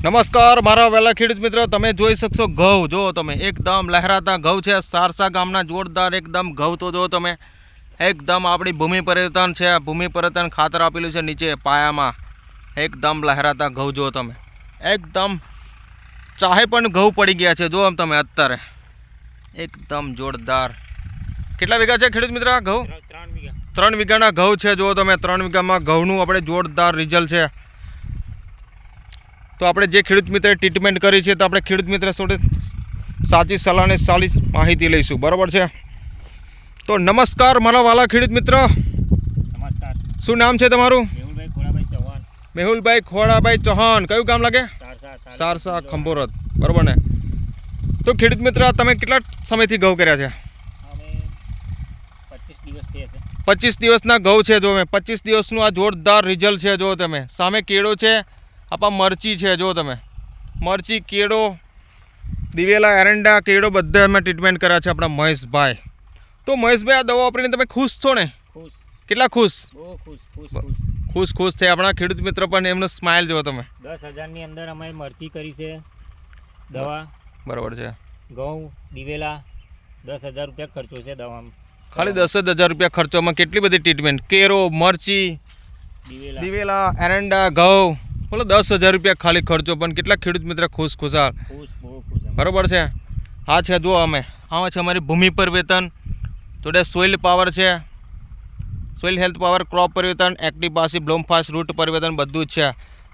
નમસ્કાર મારા વહેલા ખેડૂત મિત્રો, તમે જોઈ શકશો ઘઉં. જો તમે એકદમ લહેરાતા ઘઉં છે. સારસા ગામના જોરદાર એકદમ ઘઉં તો જો તમે એકદમ આપણી ભૂમિ પરિવર્તન છે. ભૂમિ પરિવર્તન ખાતર આપેલું છે નીચે પાયામાં. એકદમ લહેરાતા ઘઉં જો તમે એકદમ ચાહે પણ ઘઉં પડી ગયા છે. જો તમે અત્યારે એકદમ જોરદાર. કેટલા વીઘા છે ખેડૂત મિત્ર ઘઉં? 3 વીઘાના ઘઉં છે. જો તમે 3 વીઘામાં ઘઉંનું આપણે જોરદાર રિઝલ્ટ છે. તો આપણે જે ખેડૂત મિત્રે ટ્રીટમેન્ટ કરી છે તો આપણે ખેડૂત મિત્ર જોડે સાચી સલાહ અને સારી માહિતી લઈશું, બરાબર છે? તો નમસ્કાર મારા વાલા ખેડૂત મિત્ર. નમસ્કાર. શું નામ છે તમારું? મેહુલભાઈ ખોડાભાઈ ચૌહાણ. મેહુલભાઈ ખોડાભાઈ ચૌહાણ. કયું ગામ લાગે? સારસા ખંભોરત, બરાબર ને? તો ખેડૂત મિત્ર તમે કેટલા સમયથી ઘઉં કર્યા છે? અમે 25 દિવસ થયા છે. 25 દિવસના ઘઉં છે. જો મેં 25 દિવસનું આ જોરદાર રિઝલ્ટ છે. જો તમે સામે કેળો છે, આપણા મરચી છે. જો તમે મરચી, કેળો, દિવેલા, એરંડા, કેળો બધા અમે ટ્રીટમેન્ટ કર્યા છે આપણા મહેશભાઈ. તો મહેશભાઈ આ દવા વાપરીને તમે ખુશ છો ને? ખુશ. કેટલા ખુશ? બહુ ખુશ. ખુશ છે. આપણા ખેડૂત મિત્ર પણ એમનો સ્માઇલ જો તમે. 10,000 ની અંદર અમે મરચી કરી છે દવા, બરાબર છે. ઘઉં, દિવેલા 10,000 રૂપિયા ખર્ચો છે દવામાં. ખાલી 10,000 રૂપિયા ખર્ચોમાં કેટલી બધી ટ્રીટમેન્ટ. કેરો, મરચી, દિવેલા, એરંડા, ઘઉં, બોલો 10,000 રૂપિયા ખાલી ખર્ચો, પણ કેટલા ખેડૂત મિત્ર ખુશાલ. બહુ ખુશ. બરાબર છે. આ છે જો અમે આમાં છે અમારી ભૂમિ પરિવર્તન, જોડે સોઇલ પાવર છે, સોઇલ હેલ્થ પાવર, ક્રોપ પરિવર્તન, એક્ટિવ પાસી, બ્લોમ ફાસ્ટ, રૂટ પરિવર્તન બધું જ છે.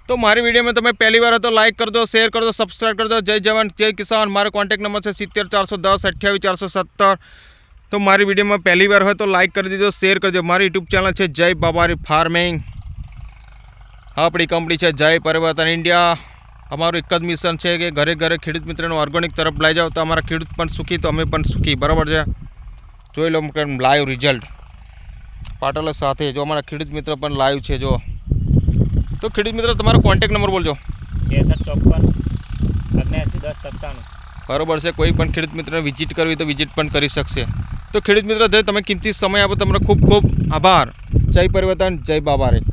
તો મારી વિડીયોમાં તમે પહેલી વાર હતો લાઇક કરજો, શેર કરજો, સબસ્ક્રાઈબ કરજો. જય જવાન જય કિસાન. મારો કોન્ટેક્ટ નંબર છે 70 410 28 417. તો મારી વિડીયોમાં પહેલી વાર હોય તો લાઇક કરી દેજો, શેર કરજો. મારી યુટ્યુબ ચેનલ છે જય બાબારી ફાર્મિંગ. આપણી કંપની છે જય પરિવર્તન ઇન્ડિયા. અમારું એક જ મિશન છે કે ઘરે ઘરે ખેડૂત મિત્રનો ઓર્ગેનિક તરફ લઈ જાઓ તો અમારા ખેડૂત પણ સુખી તો અમે પણ સુખી, બરાબર છે? જોઈ લો લાઈવ રિઝલ્ટ પાટલ સાથે. જો અમારા ખેડૂત મિત્ર પણ લાઈવ છે. જો તો ખેડૂત મિત્ર તમારો કોન્ટેક્ટ નંબર બોલજો. 6354 બરાબર છે. કોઈ પણ ખેડૂત મિત્રને વિઝિટ કરવી તો વિઝિટ પણ કરી શકશે. તો ખેડૂત મિત્ર તમે કિંમતી સમય આપો, તમારો ખૂબ ખૂબ આભાર. જય પરિવર્તન, જય બાબારી.